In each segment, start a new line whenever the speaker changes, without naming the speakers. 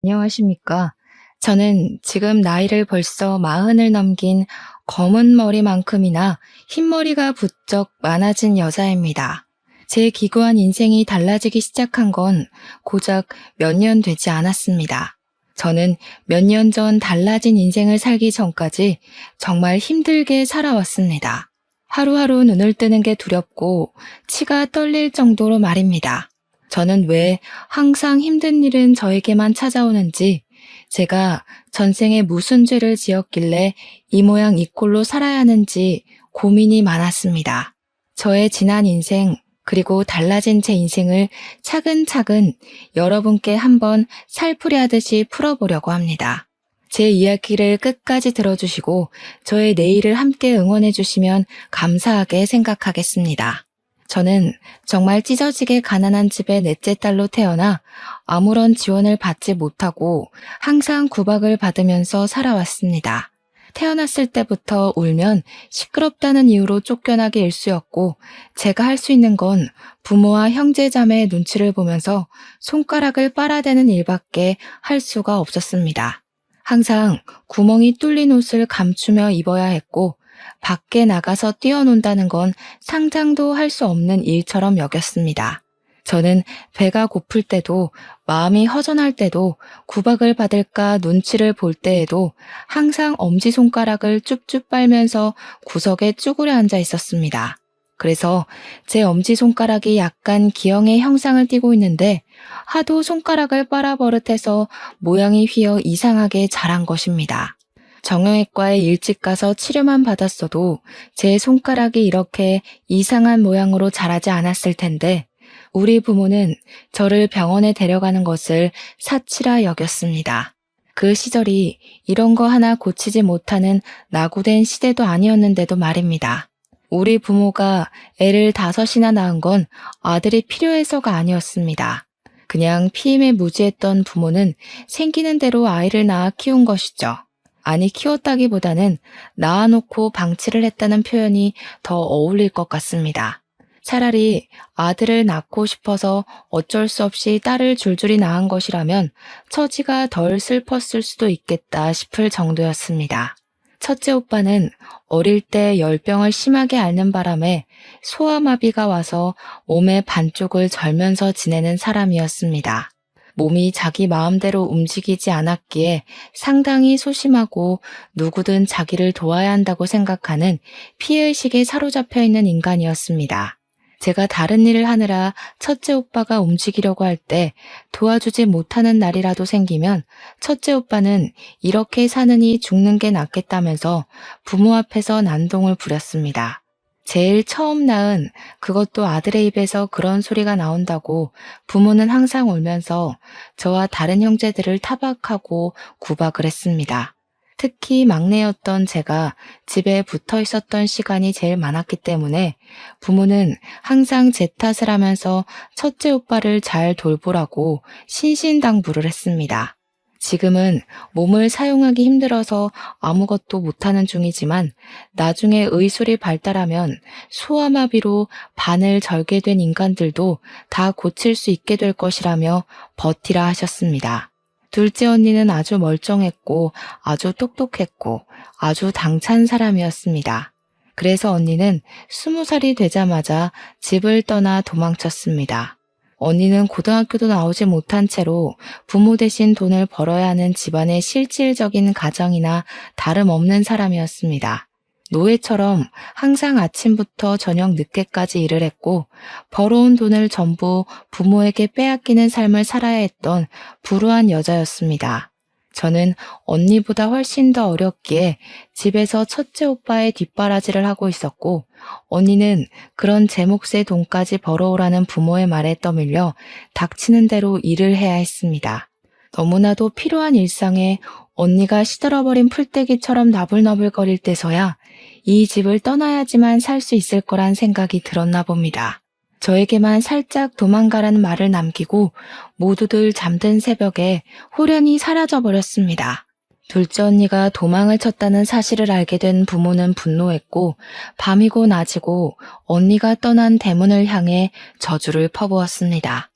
안녕하십니까. 저는 지금 나이를 벌써 40을 넘긴 검은 머리만큼이나 흰머리가 부쩍 많아진 여자입니다. 제 기구한 인생이 달라지기 시작한 건 고작 몇 년 되지 않았습니다. 저는 몇 년 전 달라진 인생을 살기 전까지 정말 힘들게 살아왔습니다. 하루하루 눈을 뜨는 게 두렵고 치가 떨릴 정도로 말입니다. 저는 왜 항상 힘든 일은 저에게만 찾아오는지, 제가 전생에 무슨 죄를 지었길래 이 모양 이 꼴로 살아야 하는지 고민이 많았습니다. 저의 지난 인생, 그리고 달라진 제 인생을 차근차근 여러분께 한번 살풀이 하듯이 풀어보려고 합니다. 제 이야기를 끝까지 들어주시고 저의 내일을 함께 응원해 주시면 감사하게 생각하겠습니다. 저는 정말 찢어지게 가난한 집의 넷째 딸로 태어나 아무런 지원을 받지 못하고 항상 구박을 받으면서 살아왔습니다. 태어났을 때부터 울면 시끄럽다는 이유로 쫓겨나기 일쑤였고, 제가 할 수 있는 건 부모와 형제 자매의 눈치를 보면서 손가락을 빨아대는 일밖에 할 수가 없었습니다. 항상 구멍이 뚫린 옷을 감추며 입어야 했고, 밖에 나가서 뛰어논다는 건 상상도 할 수 없는 일처럼 여겼습니다. 저는 배가 고플 때도, 마음이 허전할 때도, 구박을 받을까 눈치를 볼 때에도 항상 엄지손가락을 쭉쭉 빨면서 구석에 쭈그려 앉아 있었습니다. 그래서 제 엄지손가락이 약간 기형의 형상을 띠고 있는데, 하도 손가락을 빨아버릇해서 모양이 휘어 이상하게 자란 것입니다. 정형외과에 일찍 가서 치료만 받았어도 제 손가락이 이렇게 이상한 모양으로 자라지 않았을 텐데, 우리 부모는 저를 병원에 데려가는 것을 사치라 여겼습니다. 그 시절이 이런 거 하나 고치지 못하는 낙후된 시대도 아니었는데도 말입니다. 우리 부모가 애를 5이나 낳은 건 아들이 필요해서가 아니었습니다. 그냥 피임에 무지했던 부모는 생기는 대로 아이를 낳아 키운 것이죠. 아니, 키웠다기보다는 낳아놓고 방치를 했다는 표현이 더 어울릴 것 같습니다. 차라리 아들을 낳고 싶어서 어쩔 수 없이 딸을 줄줄이 낳은 것이라면 처지가 덜 슬펐을 수도 있겠다 싶을 정도였습니다. 첫째 오빠는 어릴 때 열병을 심하게 앓는 바람에 소아마비가 와서 몸의 반쪽을 절면서 지내는 사람이었습니다. 몸이 자기 마음대로 움직이지 않았기에 상당히 소심하고 누구든 자기를 도와야 한다고 생각하는 피해의식에 사로잡혀 있는 인간이었습니다. 제가 다른 일을 하느라 첫째 오빠가 움직이려고 할 때 도와주지 못하는 날이라도 생기면 첫째 오빠는 이렇게 사느니 죽는 게 낫겠다면서 부모 앞에서 난동을 부렸습니다. 제일 처음 낳은, 그것도 아들의 입에서 그런 소리가 나온다고 부모는 항상 울면서 저와 다른 형제들을 타박하고 구박을 했습니다. 특히 막내였던 제가 집에 붙어 있었던 시간이 제일 많았기 때문에 부모는 항상 제 탓을 하면서 첫째 오빠를 잘 돌보라고 신신당부를 했습니다. 지금은 몸을 사용하기 힘들어서 아무것도 못하는 중이지만, 나중에 의술이 발달하면 소아마비로 반을 절게 된 인간들도 다 고칠 수 있게 될 것이라며 버티라 하셨습니다. 둘째 언니는 아주 멀쩡했고 아주 똑똑했고 아주 당찬 사람이었습니다. 그래서 언니는 20살이 되자마자 집을 떠나 도망쳤습니다. 언니는 고등학교도 나오지 못한 채로 부모 대신 돈을 벌어야 하는 집안의 실질적인 가장이나 다름없는 사람이었습니다. 노예처럼 항상 아침부터 저녁 늦게까지 일을 했고, 벌어온 돈을 전부 부모에게 빼앗기는 삶을 살아야 했던 불우한 여자였습니다. 저는 언니보다 훨씬 더 어렸기에 집에서 첫째 오빠의 뒷바라지를 하고 있었고, 언니는 그런 제 몫의 돈까지 벌어오라는 부모의 말에 떠밀려 닥치는 대로 일을 해야 했습니다. 너무나도 필요한 일상에 언니가 시들어버린 풀떼기처럼 나불나불거릴 때서야 이 집을 떠나야지만 살 수 있을 거란 생각이 들었나 봅니다. 저에게만 살짝 도망가라는 말을 남기고 모두들 잠든 새벽에 호련히 사라져버렸습니다. 둘째 언니가 도망을 쳤다는 사실을 알게 된 부모는 분노했고, 밤이고 낮이고 언니가 떠난 대문을 향해 저주를 퍼부었습니다.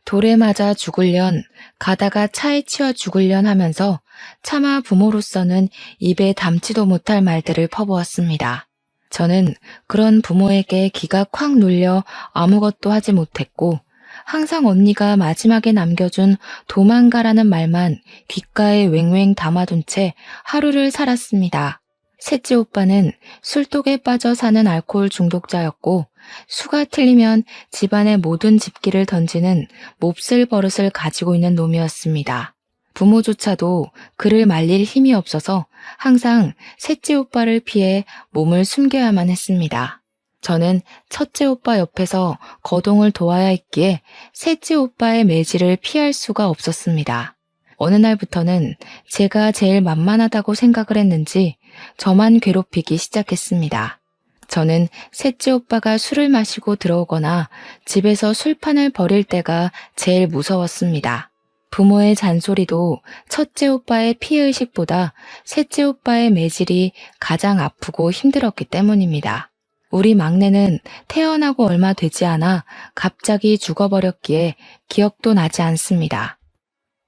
돌에 맞아 죽을련 가다가 차에 치여 죽으련 하면서 차마 부모로서는 입에 담지도 못할 말들을 퍼부었습니다. 저는 그런 부모에게 기가 콱 눌려 아무것도 하지 못했고 항상 언니가 마지막에 남겨준 도망가라는 말만 귓가에 왱왱 담아둔 채 하루를 살았습니다. 셋째 오빠는 술독에 빠져 사는 알코올 중독자였고 수가 틀리면 집안의 모든 집기를 던지는 몹쓸 버릇을 가지고 있는 놈이었습니다. 부모조차도 그를 말릴 힘이 없어서 항상 셋째 오빠를 피해 몸을 숨겨야만 했습니다. 저는 첫째 오빠 옆에서 거동을 도와야 했기에 셋째 오빠의 매질을 피할 수가 없었습니다. 어느 날부터는 제가 제일 만만하다고 생각을 했는지 저만 괴롭히기 시작했습니다. 저는 셋째 오빠가 술을 마시고 들어오거나 집에서 술판을 벌일 때가 제일 무서웠습니다. 부모의 잔소리도 첫째 오빠의 피해의식보다 셋째 오빠의 매질이 가장 아프고 힘들었기 때문입니다. 우리 막내는 태어나고 얼마 되지 않아 갑자기 죽어버렸기에 기억도 나지 않습니다.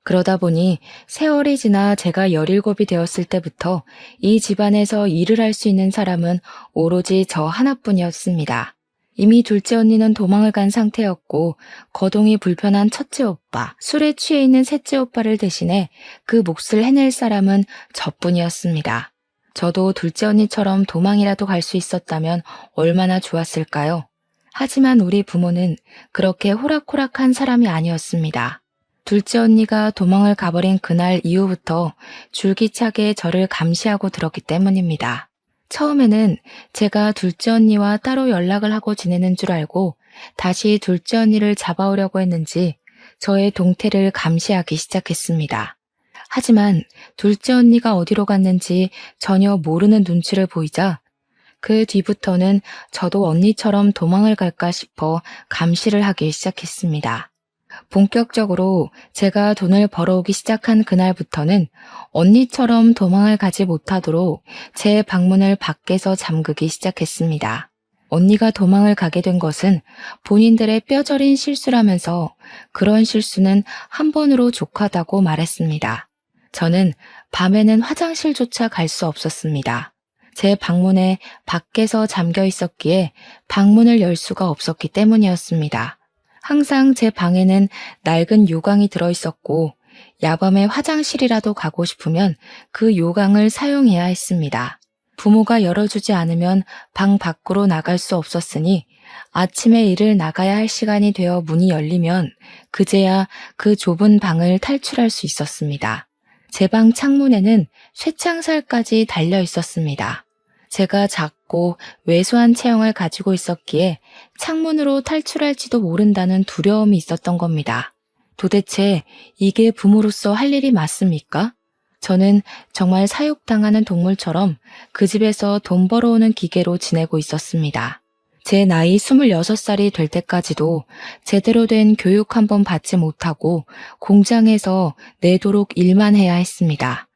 그러다 보니 세월이 지나 제가 17이 되었을 때부터 이 집안에서 일을 할 수 있는 사람은 오로지 저 하나뿐이었습니다. 이미 둘째 언니는 도망을 간 상태였고 거동이 불편한 첫째 오빠, 술에 취해 있는 셋째 오빠를 대신해 그 몫을 해낼 사람은 저뿐이었습니다. 저도 둘째 언니처럼 도망이라도 갈 수 있었다면 얼마나 좋았을까요? 하지만 우리 부모는 그렇게 호락호락한 사람이 아니었습니다. 둘째 언니가 도망을 가버린 그날 이후부터 줄기차게 저를 감시하고 들었기 때문입니다. 처음에는 제가 둘째 언니와 따로 연락을 하고 지내는 줄 알고 다시 둘째 언니를 잡아오려고 했는지 저의 동태를 감시하기 시작했습니다. 하지만 둘째 언니가 어디로 갔는지 전혀 모르는 눈치를 보이자 그 뒤부터는 저도 언니처럼 도망을 갈까 싶어 감시를 하기 시작했습니다. 본격적으로 제가 돈을 벌어오기 시작한 그날부터는 언니처럼 도망을 가지 못하도록 제 방문을 밖에서 잠그기 시작했습니다. 언니가 도망을 가게 된 것은 본인들의 뼈저린 실수라면서 그런 실수는 한 번으로 족하다고 말했습니다. 저는 밤에는 화장실조차 갈 수 없었습니다. 제 방문에 밖에서 잠겨 있었기에 방문을 열 수가 없었기 때문이었습니다. 항상 제 방에는 낡은 요강이 들어있었고 야밤에 화장실이라도 가고 싶으면 그 요강을 사용해야 했습니다. 부모가 열어주지 않으면 방 밖으로 나갈 수 없었으니 아침에 일을 나가야 할 시간이 되어 문이 열리면 그제야 그 좁은 방을 탈출할 수 있었습니다. 제 방 창문에는 쇠창살까지 달려 있었습니다. 제가 작고 왜소한 체형을 가지고 있었기에 창문으로 탈출할지도 모른다는 두려움이 있었던 겁니다. 도대체 이게 부모로서 할 일이 맞습니까? 저는 정말 사육당하는 동물처럼 그 집에서 돈 벌어오는 기계로 지내고 있었습니다. 제 나이 26살이 될 때까지도 제대로 된 교육 한 번 받지 못하고 공장에서 내도록 일만 해야 했습니다.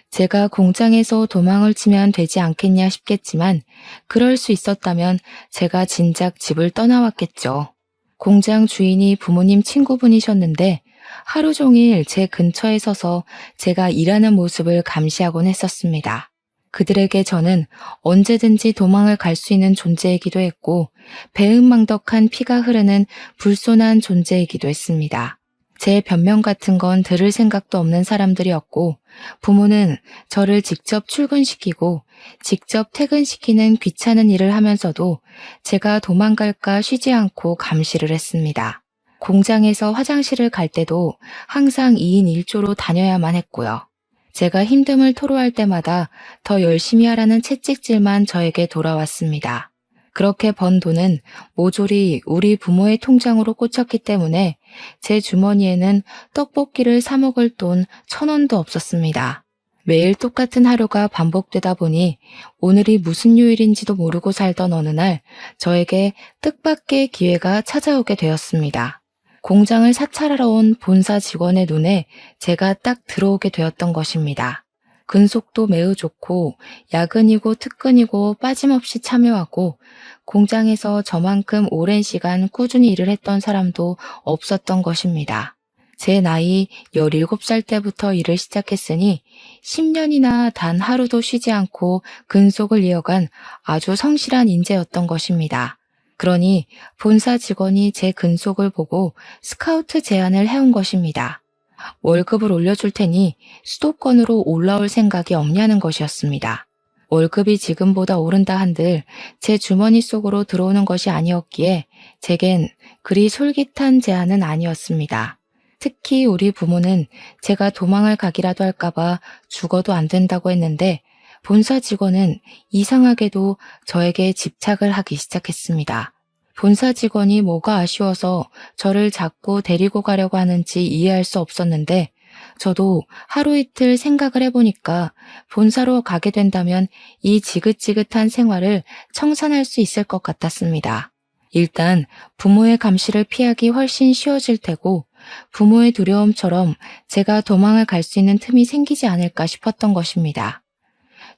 제가 공장에서 도망을 치면 되지 않겠냐 싶겠지만 그럴 수 있었다면 제가 진작 집을 떠나왔겠죠. 공장 주인이 부모님 친구분이셨는데 하루 종일 제 근처에 서서 제가 일하는 모습을 감시하곤 했었습니다. 그들에게 저는 언제든지 도망을 갈 수 있는 존재이기도 했고 배은망덕한 피가 흐르는 불손한 존재이기도 했습니다. 제 변명 같은 건 들을 생각도 없는 사람들이었고 부모는 저를 직접 출근시키고 직접 퇴근시키는 귀찮은 일을 하면서도 제가 도망갈까 쉬지 않고 감시를 했습니다. 공장에서 화장실을 갈 때도 항상 2인 1조로 다녀야만 했고요. 제가 힘듦을 토로할 때마다 더 열심히 하라는 채찍질만 저에게 돌아왔습니다. 그렇게 번 돈은 모조리 우리 부모의 통장으로 꽂혔기 때문에 제 주머니에는 떡볶이를 사 먹을 돈 1,000원도 없었습니다. 매일 똑같은 하루가 반복되다 보니 오늘이 무슨 요일인지도 모르고 살던 어느 날 저에게 뜻밖의 기회가 찾아오게 되었습니다. 공장을 사찰하러 온 본사 직원의 눈에 제가 딱 들어오게 되었던 것입니다. 근속도 매우 좋고 야근이고 특근이고 빠짐없이 참여하고 공장에서 저만큼 오랜 시간 꾸준히 일을 했던 사람도 없었던 것입니다. 제 나이 17살 때부터 일을 시작했으니 10년이나 단 하루도 쉬지 않고 근속을 이어간 아주 성실한 인재였던 것입니다. 그러니 본사 직원이 제 근속을 보고 스카우트 제안을 해온 것입니다. 월급을 올려줄 테니 수도권으로 올라올 생각이 없냐는 것이었습니다. 월급이 지금보다 오른다 한들 제 주머니 속으로 들어오는 것이 아니었기에 제겐 그리 솔깃한 제안은 아니었습니다. 특히 우리 부모는 제가 도망을 가기라도 할까봐 죽어도 안 된다고 했는데 본사 직원은 이상하게도 저에게 집착을 하기 시작했습니다. 본사 직원이 뭐가 아쉬워서 저를 자꾸 데리고 가려고 하는지 이해할 수 없었는데 저도 하루 이틀 생각을 해보니까 본사로 가게 된다면 이 지긋지긋한 생활을 청산할 수 있을 것 같았습니다. 일단 부모의 감시를 피하기 훨씬 쉬워질 테고 부모의 두려움처럼 제가 도망을 갈 수 있는 틈이 생기지 않을까 싶었던 것입니다.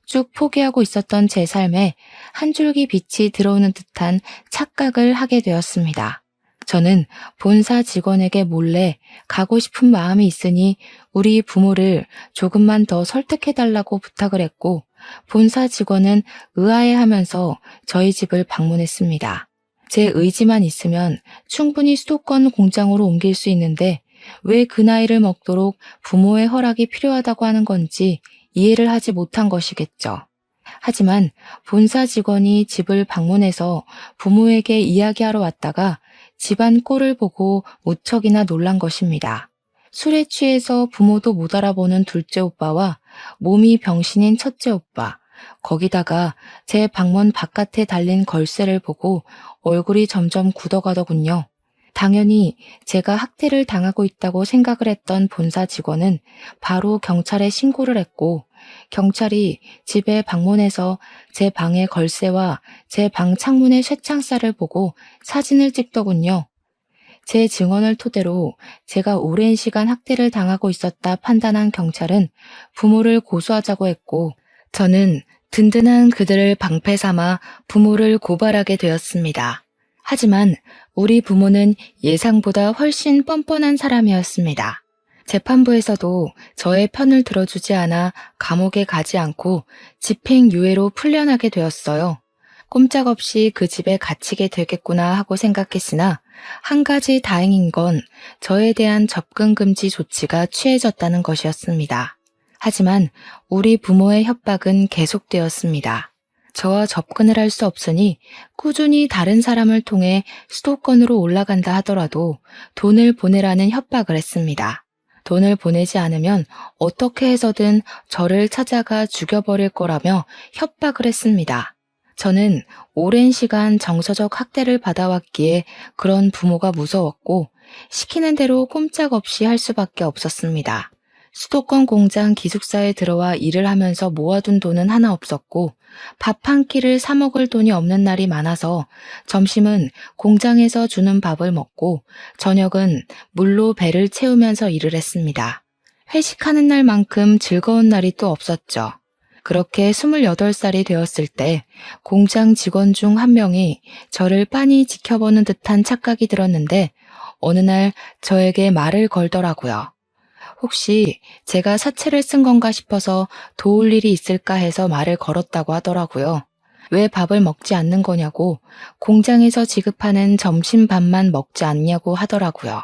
쭉 포기하고 있었던 제 삶에 한 줄기 빛이 들어오는 듯한 착각을 하게 되었습니다. 저는 본사 직원에게 몰래 가고 싶은 마음이 있으니 우리 부모를 조금만 더 설득해달라고 부탁을 했고 본사 직원은 의아해하면서 저희 집을 방문했습니다. 제 의지만 있으면 충분히 수도권 공장으로 옮길 수 있는데 왜 그 나이를 먹도록 부모의 허락이 필요하다고 하는 건지 이해를 하지 못한 것이겠죠. 하지만 본사 직원이 집을 방문해서 부모에게 이야기하러 왔다가 집안 꼴을 보고 무척이나 놀란 것입니다. 술에 취해서 부모도 못 알아보는 둘째 오빠와 몸이 병신인 첫째 오빠, 거기다가 제 방문 바깥에 달린 걸쇠를 보고 얼굴이 점점 굳어가더군요. 당연히 제가 학대를 당하고 있다고 생각을 했던 본사 직원은 바로 경찰에 신고를 했고 경찰이 집에 방문해서 제 방의 걸쇠와 제 방 창문의 쇠창살을 보고 사진을 찍더군요. 제 증언을 토대로 제가 오랜 시간 학대를 당하고 있었다 판단한 경찰은 부모를 고소하자고 했고 저는 든든한 그들을 방패 삼아 부모를 고발하게 되었습니다. 하지만 우리 부모는 예상보다 훨씬 뻔뻔한 사람이었습니다. 재판부에서도 저의 편을 들어주지 않아 감옥에 가지 않고 집행유예로 풀려나게 되었어요. 꼼짝없이 그 집에 갇히게 되겠구나 하고 생각했으나 한 가지 다행인 건 저에 대한 접근 금지 조치가 취해졌다는 것이었습니다. 하지만 우리 부모의 협박은 계속되었습니다. 저와 접근을 할 수 없으니 꾸준히 다른 사람을 통해 수도권으로 올라간다 하더라도 돈을 보내라는 협박을 했습니다. 돈을 보내지 않으면 어떻게 해서든 저를 찾아가 죽여버릴 거라며 협박을 했습니다. 저는 오랜 시간 정서적 학대를 받아왔기에 그런 부모가 무서웠고 시키는 대로 꼼짝없이 할 수밖에 없었습니다. 수도권 공장 기숙사에 들어와 일을 하면서 모아둔 돈은 하나 없었고 밥 한 끼를 사 먹을 돈이 없는 날이 많아서 점심은 공장에서 주는 밥을 먹고 저녁은 물로 배를 채우면서 일을 했습니다. 회식하는 날만큼 즐거운 날이 또 없었죠. 그렇게 28살이 되었을 때 공장 직원 중 한 명이 저를 빤히 지켜보는 듯한 착각이 들었는데 어느 날 저에게 말을 걸더라고요. 혹시 제가 사채를 쓴 건가 싶어서 도울 일이 있을까 해서 말을 걸었다고 하더라고요. 왜 밥을 먹지 않는 거냐고 공장에서 지급하는 점심밥만 먹지 않냐고 하더라고요.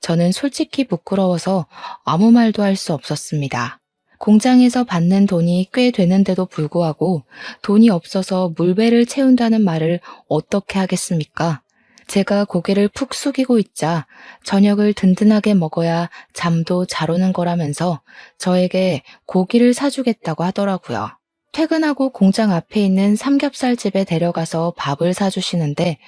저는 솔직히 부끄러워서 아무 말도 할 수 없었습니다. 공장에서 받는 돈이 꽤 되는데도 불구하고 돈이 없어서 물배를 채운다는 말을 어떻게 하겠습니까? 제가 고개를 푹 숙이고 있자 저녁을 든든하게 먹어야 잠도 잘 오는 거라면서 저에게 고기를 사주겠다고 하더라고요. 퇴근하고 공장 앞에 있는 삼겹살집에 데려가서 밥을 사주시는데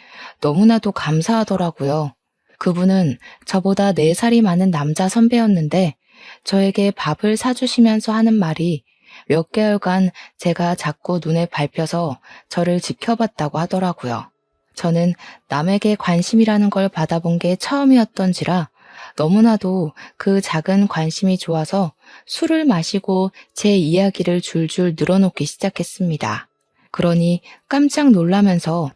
너무나도 감사하더라고요. 그분은 저보다 4살이 많은 남자 선배였는데 저에게 밥을 사주시면서 하는 말이 몇 개월간 제가 자꾸 눈에 밟혀서 저를 지켜봤다고 하더라고요. 저는 남에게 관심이라는 걸 받아본 게 처음이었던지라 너무나도 그 작은 관심이 좋아서 술을 마시고 제 이야기를 줄줄 늘어놓기 시작했습니다. 그러니 깜짝 놀라면서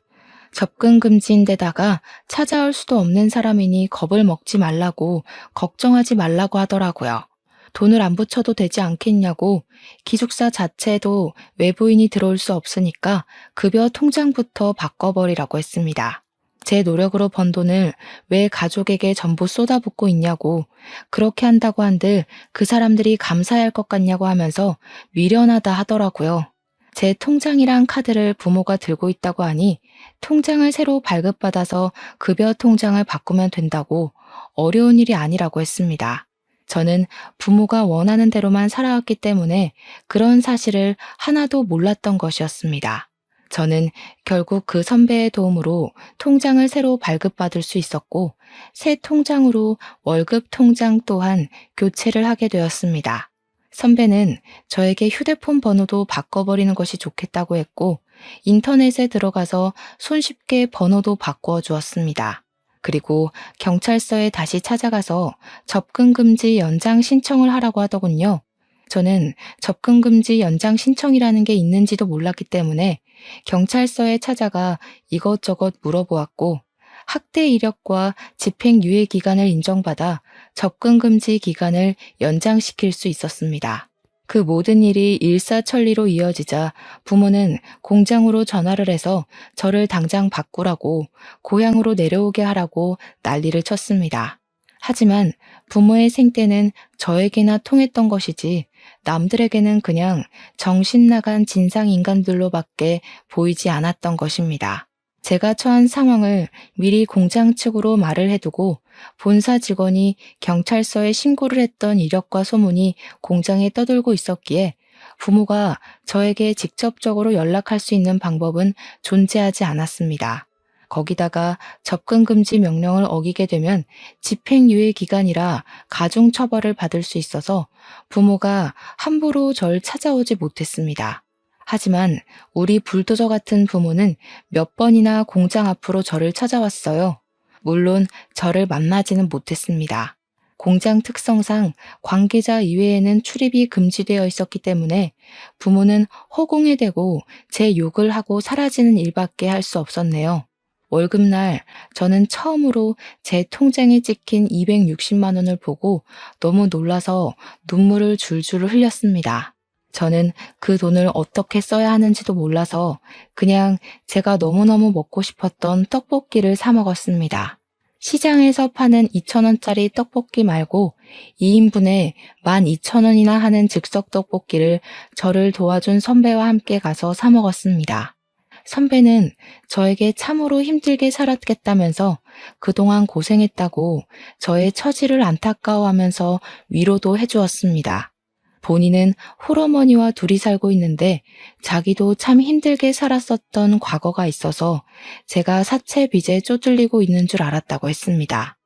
접근 금지인데다가 찾아올 수도 없는 사람이니 겁을 먹지 말라고, 걱정하지 말라고 하더라고요. 돈을 안 붙여도 되지 않겠냐고, 기숙사 자체도 외부인이 들어올 수 없으니까 급여 통장부터 바꿔버리라고 했습니다. 제 노력으로 번 돈을 왜 가족에게 전부 쏟아붓고 있냐고, 그렇게 한다고 한들 그 사람들이 감사해할 것 같냐고 하면서 미련하다 하더라고요. 제 통장이랑 카드를 부모가 들고 있다고 하니 통장을 새로 발급받아서 급여 통장을 바꾸면 된다고, 어려운 일이 아니라고 했습니다. 저는 부모가 원하는 대로만 살아왔기 때문에 그런 사실을 하나도 몰랐던 것이었습니다. 저는 결국 그 선배의 도움으로 통장을 새로 발급받을 수 있었고, 새 통장으로 월급 통장 또한 교체를 하게 되었습니다. 선배는 저에게 휴대폰 번호도 바꿔버리는 것이 좋겠다고 했고, 인터넷에 들어가서 손쉽게 번호도 바꾸어 주었습니다. 그리고 경찰서에 다시 찾아가서 접근금지 연장 신청을 하라고 하더군요. 저는 접근금지 연장 신청이라는 게 있는지도 몰랐기 때문에 경찰서에 찾아가 이것저것 물어보았고, 학대 이력과 집행유예 기간을 인정받아 접근금지 기간을 연장시킬 수 있었습니다. 그 모든 일이 일사천리로 이어지자 부모는 공장으로 전화를 해서 저를 당장 바꾸라고, 고향으로 내려오게 하라고 난리를 쳤습니다. 하지만 부모의 생때는 저에게나 통했던 것이지 남들에게는 그냥 정신 나간 진상인간들로밖에 보이지 않았던 것입니다. 제가 처한 상황을 미리 공장 측으로 말을 해두고 본사 직원이 경찰서에 신고를 했던 이력과 소문이 공장에 떠돌고 있었기에 부모가 저에게 직접적으로 연락할 수 있는 방법은 존재하지 않았습니다. 거기다가 접근금지 명령을 어기게 되면 집행유예 기간이라 가중처벌을 받을 수 있어서 부모가 함부로 절 찾아오지 못했습니다. 하지만 우리 불도저 같은 부모는 몇 번이나 공장 앞으로 저를 찾아왔어요. 물론 저를 만나지는 못했습니다. 공장 특성상 관계자 이외에는 출입이 금지되어 있었기 때문에 부모는 허공에 대고 제 욕을 하고 사라지는 일밖에 할 수 없었네요. 월급날 저는 처음으로 제 통장에 찍힌 260만 원을 보고 너무 놀라서 눈물을 줄줄 흘렸습니다. 저는 그 돈을 어떻게 써야 하는지도 몰라서 그냥 제가 너무너무 먹고 싶었던 떡볶이를 사 먹었습니다. 시장에서 파는 2,000원짜리 떡볶이 말고 2인분에 12,000원이나 하는 즉석 떡볶이를 저를 도와준 선배와 함께 가서 사 먹었습니다. 선배는 저에게 참으로 힘들게 살았겠다면서 그동안 고생했다고 저의 처지를 안타까워하면서 위로도 해주었습니다. 본인은 홀어머니와 둘이 살고 있는데 자기도 참 힘들게 살았었던 과거가 있어서 제가 사채 빚에 쪼들리고 있는 줄 알았다고 했습니다.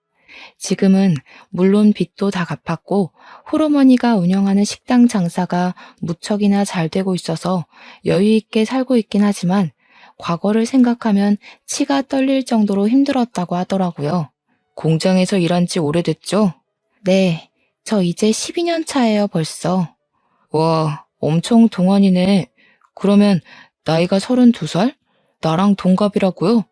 지금은 물론 빚도 다 갚았고 홀어머니가 운영하는 식당 장사가 무척이나 잘 되고 있어서 여유 있게 살고 있긴 하지만 과거를 생각하면 치가 떨릴 정도로 힘들었다고 하더라고요. 공장에서 일한 지 오래됐죠? 네, 저 이제 12년 차예요, 벌써. 와, 엄청 동안이네. 그러면 나이가 32살? 나랑 동갑이라고요?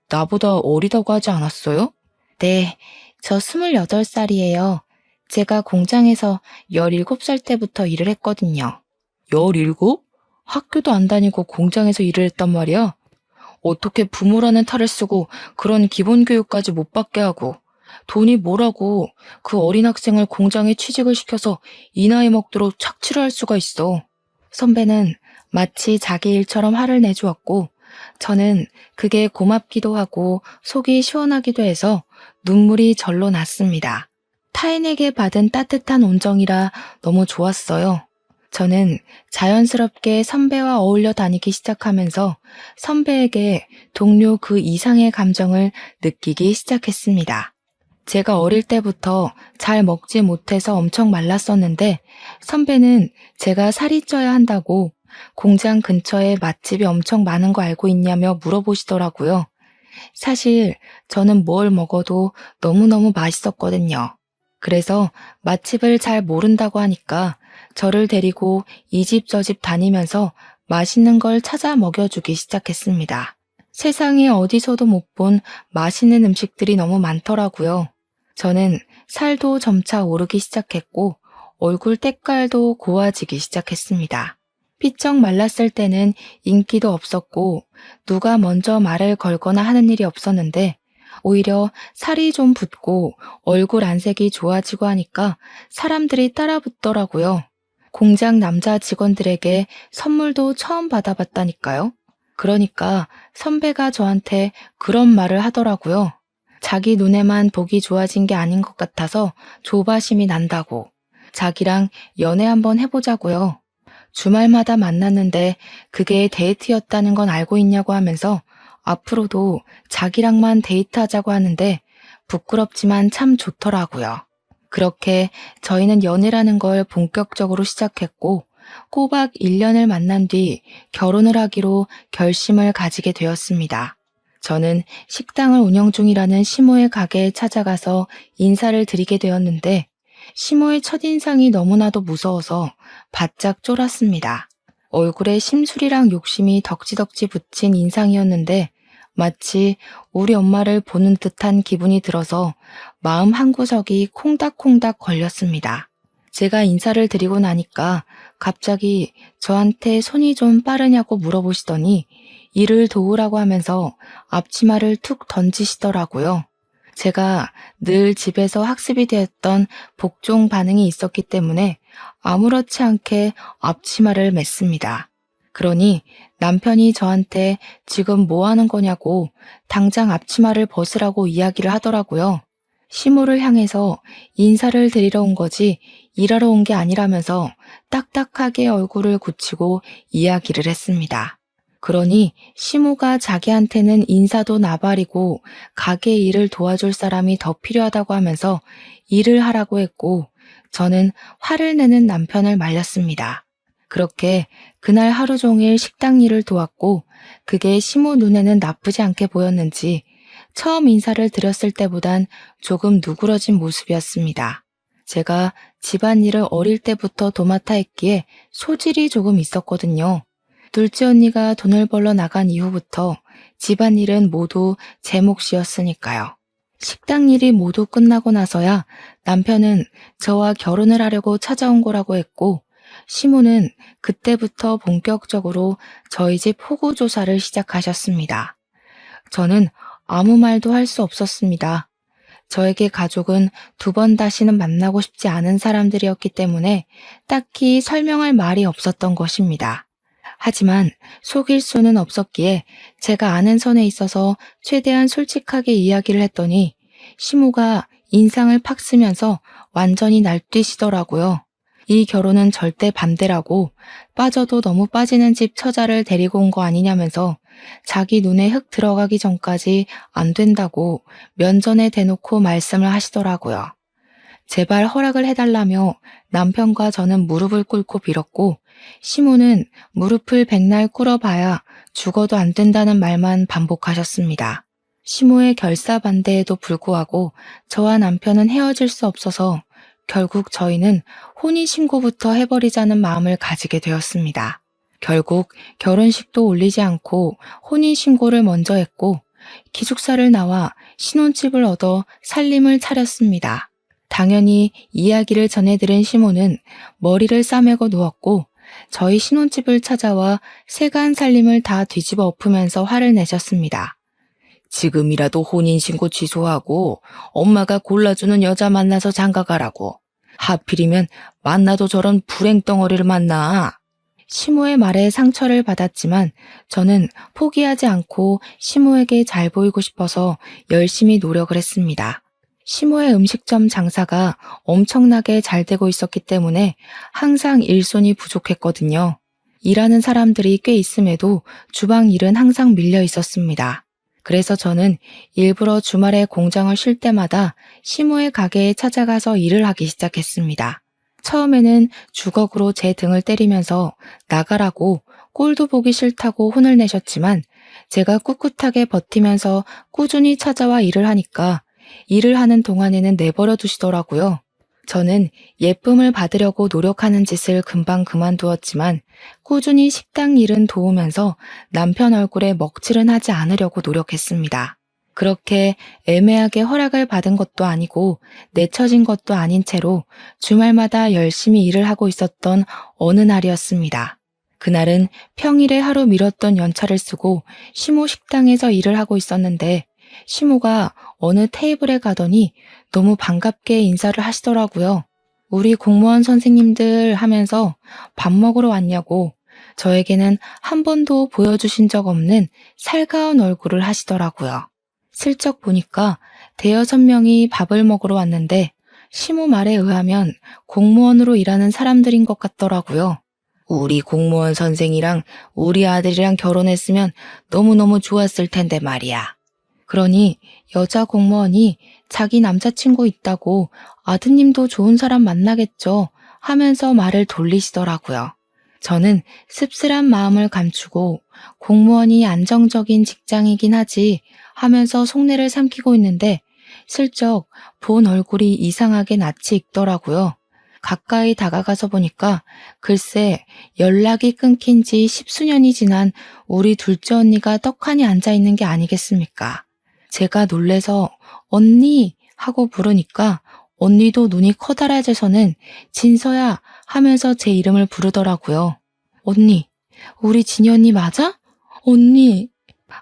나보다 어리다고 하지 않았어요? 네, 저 28살이에요. 제가 공장에서 17살 때부터 일을 했거든요. 17? 학교도 안 다니고 공장에서 일을 했단 말이야? 어떻게 부모라는 탈을 쓰고 그런 기본 교육까지 못 받게 하고 돈이 뭐라고 그 어린 학생을 공장에 취직을 시켜서 이 나이 먹도록 착취를 할 수가 있어. 선배는 마치 자기 일처럼 화를 내주었고 저는 그게 고맙기도 하고 속이 시원하기도 해서 눈물이 절로 났습니다. 타인에게 받은 따뜻한 온정이라 너무 좋았어요. 저는 자연스럽게 선배와 어울려 다니기 시작하면서 선배에게 동료 그 이상의 감정을 느끼기 시작했습니다. 제가 어릴 때부터 잘 먹지 못해서 엄청 말랐었는데 선배는 제가 살이 쪄야 한다고 공장 근처에 맛집이 엄청 많은 거 알고 있냐며 물어보시더라고요. 사실 저는 뭘 먹어도 너무너무 맛있었거든요. 그래서 맛집을 잘 모른다고 하니까 저를 데리고 이 집 저 집 다니면서 맛있는 걸 찾아 먹여주기 시작했습니다. 세상에 어디서도 못 본 맛있는 음식들이 너무 많더라고요. 저는 살도 점차 오르기 시작했고 얼굴 때깔도 고와지기 시작했습니다. 피쩍 말랐을 때는 인기도 없었고 누가 먼저 말을 걸거나 하는 일이 없었는데 오히려 살이 좀 붙고 얼굴 안색이 좋아지고 하니까 사람들이 따라 붙더라고요. 공장 남자 직원들에게 선물도 처음 받아봤다니까요. 그러니까 선배가 저한테 그런 말을 하더라고요. 자기 눈에만 보기 좋아진 게 아닌 것 같아서 조바심이 난다고. 자기랑 연애 한번 해보자고요. 주말마다 만났는데 그게 데이트였다는 건 알고 있냐고 하면서 앞으로도 자기랑만 데이트하자고 하는데 부끄럽지만 참 좋더라고요. 그렇게 저희는 연애라는 걸 본격적으로 시작했고 꼬박 1년을 만난 뒤 결혼을 하기로 결심을 가지게 되었습니다. 저는 식당을 운영 중이라는 시모의 가게에 찾아가서 인사를 드리게 되었는데 시모의 첫인상이 너무나도 무서워서 바짝 쫄았습니다. 얼굴에 심술이랑 욕심이 덕지덕지 붙인 인상이었는데 마치 우리 엄마를 보는 듯한 기분이 들어서 마음 한구석이 콩닥콩닥 걸렸습니다. 제가 인사를 드리고 나니까 갑자기 저한테 손이 좀 빠르냐고 물어보시더니 일을 도우라고 하면서 앞치마를 툭 던지시더라고요. 제가 늘 집에서 학습이 되었던 복종 반응이 있었기 때문에 아무렇지 않게 앞치마를 맸습니다. 그러니 남편이 저한테 지금 뭐 하는 거냐고 당장 앞치마를 벗으라고 이야기를 하더라고요. 시모를 향해서 인사를 드리러 온 거지 일하러 온 게 아니라면서 딱딱하게 얼굴을 굳히고 이야기를 했습니다. 그러니 시모가 자기한테는 인사도 나발이고 가게 일을 도와줄 사람이 더 필요하다고 하면서 일을 하라고 했고 저는 화를 내는 남편을 말렸습니다. 그렇게 그날 하루 종일 식당 일을 도왔고 그게 시모 눈에는 나쁘지 않게 보였는지 처음 인사를 드렸을 때보단 조금 누그러진 모습이었습니다. 제가 집안일을 어릴 때부터 도맡아 했기에 소질이 조금 있었거든요. 둘째 언니가 돈을 벌러 나간 이후부터 집안일은 모두 제 몫이었으니까요. 식당 일이 모두 끝나고 나서야 남편은 저와 결혼을 하려고 찾아온 거라고 했고 시모는 그때부터 본격적으로 저희 집 호구 조사를 시작하셨습니다. 저는 아무 말도 할 수 없었습니다. 저에게 가족은 두 번 다시는 만나고 싶지 않은 사람들이었기 때문에 딱히 설명할 말이 없었던 것입니다. 하지만 속일 수는 없었기에 제가 아는 선에 있어서 최대한 솔직하게 이야기를 했더니 시모가 인상을 팍 쓰면서 완전히 날뛰시더라고요. 이 결혼은 절대 반대라고 빠져도 너무 빠지는 집 처자를 데리고 온 거 아니냐면서 자기 눈에 흙 들어가기 전까지 안 된다고 면전에 대놓고 말씀을 하시더라고요. 제발 허락을 해달라며 남편과 저는 무릎을 꿇고 빌었고 시모는 무릎을 백날 꿇어봐야 죽어도 안 된다는 말만 반복하셨습니다. 시모의 결사반대에도 불구하고 저와 남편은 헤어질 수 없어서 결국 저희는 혼인신고부터 해버리자는 마음을 가지게 되었습니다. 결국 결혼식도 올리지 않고 혼인신고를 먼저 했고 기숙사를 나와 신혼집을 얻어 살림을 차렸습니다. 당연히 이야기를 전해들은 시모는 머리를 싸매고 누웠고 저희 신혼집을 찾아와 세간 살림을 다 뒤집어 엎으면서 화를 내셨습니다. 지금이라도 혼인신고 취소하고 엄마가 골라주는 여자 만나서 장가가라고. 하필이면 만나도 저런 불행덩어리를 만나. 시모의 말에 상처를 받았지만 저는 포기하지 않고 시모에게 잘 보이고 싶어서 열심히 노력을 했습니다. 시모의 음식점 장사가 엄청나게 잘 되고 있었기 때문에 항상 일손이 부족했거든요. 일하는 사람들이 꽤 있음에도 주방 일은 항상 밀려 있었습니다. 그래서 저는 일부러 주말에 공장을 쉴 때마다 시모의 가게에 찾아가서 일을 하기 시작했습니다. 처음에는 주걱으로 제 등을 때리면서 나가라고 꼴도 보기 싫다고 혼을 내셨지만 제가 꿋꿋하게 버티면서 꾸준히 찾아와 일을 하니까 일을 하는 동안에는 내버려 두시더라고요. 저는 예쁨을 받으려고 노력하는 짓을 금방 그만두었지만 꾸준히 식당 일은 도우면서 남편 얼굴에 먹칠은 하지 않으려고 노력했습니다. 그렇게 애매하게 허락을 받은 것도 아니고 내쳐진 것도 아닌 채로 주말마다 열심히 일을 하고 있었던 어느 날이었습니다. 그날은 평일에 하루 미뤘던 연차를 쓰고 시모 식당에서 일을 하고 있었는데 시모가 어느 테이블에 가더니 너무 반갑게 인사를 하시더라고요. 우리 공무원 선생님들 하면서 밥 먹으러 왔냐고 저에게는 한 번도 보여주신 적 없는 살가운 얼굴을 하시더라고요. 슬쩍 보니까 대여섯 명이 밥을 먹으러 왔는데 시모 말에 의하면 공무원으로 일하는 사람들인 것 같더라고요. 우리 공무원 선생이랑 우리 아들이랑 결혼했으면 너무너무 좋았을 텐데 말이야. 그러니 여자 공무원이 자기 남자친구 있다고 아드님도 좋은 사람 만나겠죠 하면서 말을 돌리시더라고요. 저는 씁쓸한 마음을 감추고 공무원이 안정적인 직장이긴 하지 하면서 속내를 삼키고 있는데 슬쩍 본 얼굴이 이상하게 낯이 익더라고요. 가까이 다가가서 보니까 글쎄 연락이 끊긴 지 십수년이 지난 우리 둘째 언니가 떡하니 앉아있는 게 아니겠습니까? 제가 놀래서 언니 하고 부르니까 언니도 눈이 커다랗아져서는 진서야 하면서 제 이름을 부르더라고요. 언니, 우리 진이 언니 맞아? 언니,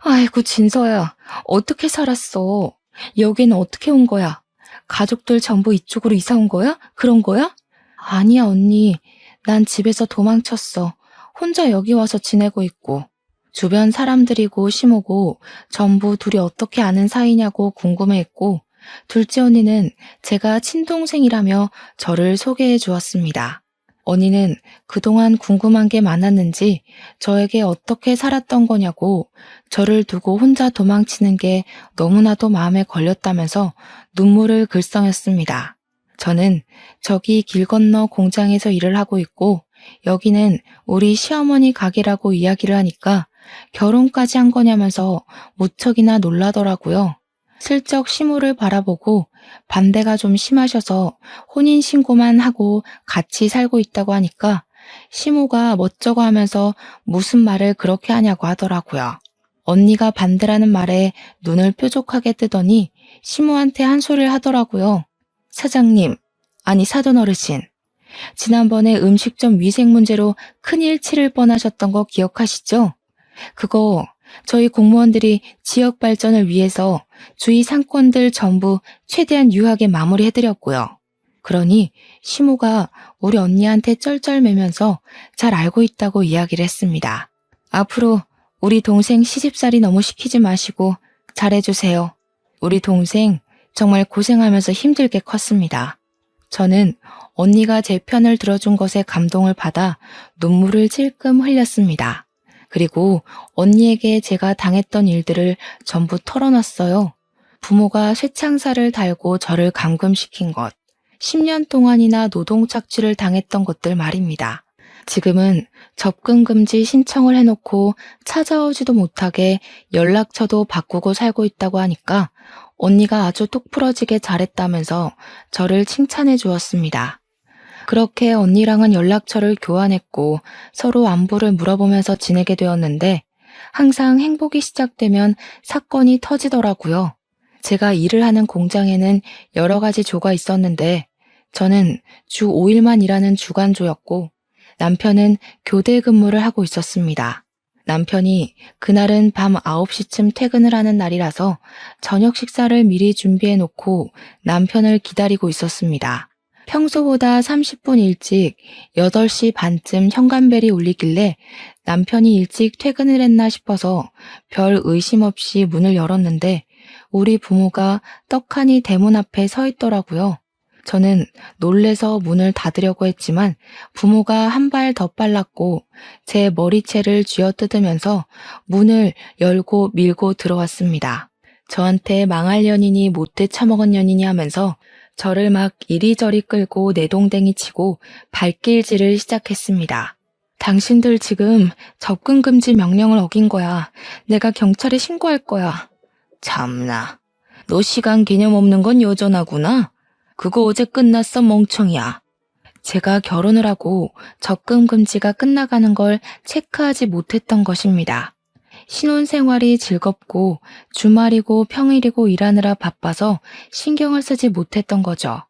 아이고 진서야, 어떻게 살았어? 여기는 어떻게 온 거야? 가족들 전부 이쪽으로 이사 온 거야? 그런 거야? 아니야 언니, 난 집에서 도망쳤어. 혼자 여기 와서 지내고 있고. 주변 사람들이고 시모고 전부 둘이 어떻게 아는 사이냐고 궁금해했고 둘째 언니는 제가 친동생이라며 저를 소개해 주었습니다. 언니는 그동안 궁금한 게 많았는지 저에게 어떻게 살았던 거냐고 저를 두고 혼자 도망치는 게 너무나도 마음에 걸렸다면서 눈물을 글썽였습니다. 저는 저기 길 건너 공장에서 일을 하고 있고 여기는 우리 시어머니 가게라고 이야기를 하니까 결혼까지 한 거냐면서 무척이나 놀라더라고요. 슬쩍 시모를 바라보고 반대가 좀 심하셔서 혼인신고만 하고 같이 살고 있다고 하니까 시모가 멋쩍어 하면서 무슨 말을 그렇게 하냐고 하더라고요. 언니가 반대라는 말에 눈을 뾰족하게 뜨더니 시모한테 한 소리를 하더라고요. 사장님, 아니 사돈어르신, 지난번에 음식점 위생 문제로 큰일 치를 뻔하셨던 거 기억하시죠? 그거 저희 공무원들이 지역 발전을 위해서 주위 상권들 전부 최대한 유하게 마무리해드렸고요. 그러니 시모가 우리 언니한테 쩔쩔매면서 잘 알고 있다고 이야기를 했습니다. 앞으로 우리 동생 시집살이 너무 시키지 마시고 잘해주세요. 우리 동생 정말 고생하면서 힘들게 컸습니다. 저는 언니가 제 편을 들어준 것에 감동을 받아 눈물을 찔끔 흘렸습니다. 그리고 언니에게 제가 당했던 일들을 전부 털어놨어요. 부모가 쇠창살을 달고 저를 감금시킨 것, 10년 동안이나 노동착취를 당했던 것들 말입니다. 지금은 접근금지 신청을 해놓고 찾아오지도 못하게 연락처도 바꾸고 살고 있다고 하니까 언니가 아주 똑부러지게 잘했다면서 저를 칭찬해 주었습니다. 그렇게 언니랑은 연락처를 교환했고 서로 안부를 물어보면서 지내게 되었는데 항상 행복이 시작되면 사건이 터지더라고요. 제가 일을 하는 공장에는 여러 가지 조가 있었는데 저는 주 5일만 일하는 주간조였고 남편은 교대 근무를 하고 있었습니다. 남편이 그날은 밤 9시쯤 퇴근을 하는 날이라서 저녁 식사를 미리 준비해 놓고 남편을 기다리고 있었습니다. 평소보다 30분 일찍 8시 반쯤 현관벨이 울리길래 남편이 일찍 퇴근을 했나 싶어서 별 의심 없이 문을 열었는데 우리 부모가 떡하니 대문 앞에 서 있더라고요. 저는 놀래서 문을 닫으려고 했지만 부모가 한 발 더 빨랐고 제 머리채를 쥐어뜯으면서 문을 열고 밀고 들어왔습니다. 저한테 망할 년이니 못돼 처먹은 년이니 하면서 저를 막 이리저리 끌고 내동댕이 치고 발길질을 시작했습니다. 당신들 지금 접근금지 명령을 어긴 거야. 내가 경찰에 신고할 거야. 참나, 너 시간 개념 없는 건 여전하구나. 그거 어제 끝났어, 멍청이야. 제가 결혼을 하고 적금 금지가 끝나가는 걸 체크하지 못했던 것입니다. 신혼생활이 즐겁고 주말이고 평일이고 일하느라 바빠서 신경을 쓰지 못했던 거죠.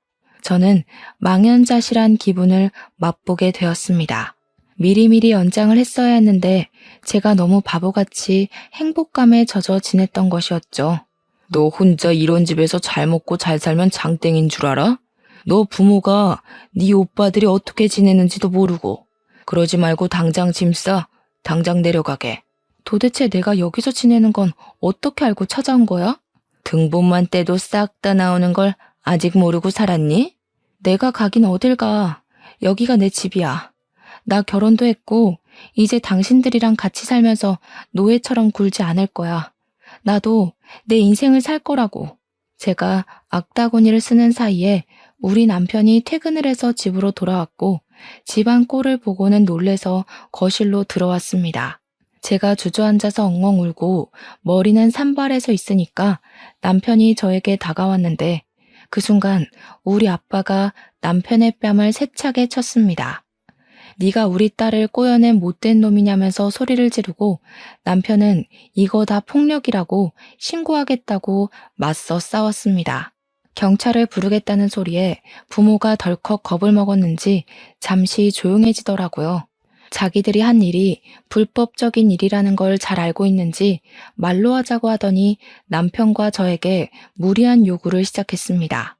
저는 망연자실한 기분을 맛보게 되었습니다. 미리미리 연장을 했어야 했는데 제가 너무 바보같이 행복감에 젖어 지냈던 것이었죠. 너 혼자 이런 집에서 잘 먹고 잘 살면 장땡인 줄 알아? 너 부모가 네 오빠들이 어떻게 지내는지도 모르고. 그러지 말고 당장 짐 싸. 당장 내려가게. 도대체 내가 여기서 지내는 건 어떻게 알고 찾아온 거야? 등본만 떼도 싹 다 나오는 걸 아직 모르고 살았니? 내가 가긴 어딜 가. 여기가 내 집이야. 나 결혼도 했고 이제 당신들이랑 같이 살면서 노예처럼 굴지 않을 거야. 나도 내 인생을 살 거라고. 제가 악다구니를 쓰는 사이에 우리 남편이 퇴근을 해서 집으로 돌아왔고 집안 꼴을 보고는 놀래서 거실로 들어왔습니다. 제가 주저앉아서 엉엉 울고 머리는 산발해서 있으니까 남편이 저에게 다가왔는데 그 순간 우리 아빠가 남편의 뺨을 세차게 쳤습니다. 네가 우리 딸을 꼬여낸 못된 놈이냐면서 소리를 지르고 남편은 이거 다 폭력이라고 신고하겠다고 맞서 싸웠습니다. 경찰을 부르겠다는 소리에 부모가 덜컥 겁을 먹었는지 잠시 조용해지더라고요. 자기들이 한 일이 불법적인 일이라는 걸 잘 알고 있는지 말로 하자고 하더니 남편과 저에게 무리한 요구를 시작했습니다.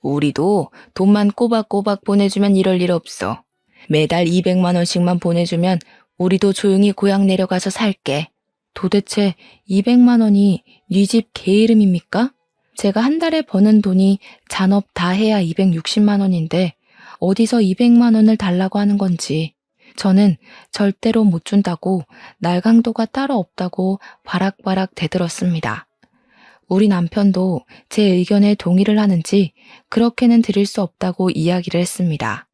우리도 돈만 꼬박꼬박 보내주면 이럴 일 없어. 매달 200만 원씩만 보내주면 우리도 조용히 고향 내려가서 살게. 도대체 200만 원이 네 집 개 이름입니까? 제가 한 달에 버는 돈이 잔업 다 해야 260만 원인데 어디서 200만 원을 달라고 하는 건지. 저는 절대로 못 준다고 날강도가 따로 없다고 바락바락 대들었습니다. 우리 남편도 제 의견에 동의를 하는지 그렇게는 드릴 수 없다고 이야기를 했습니다.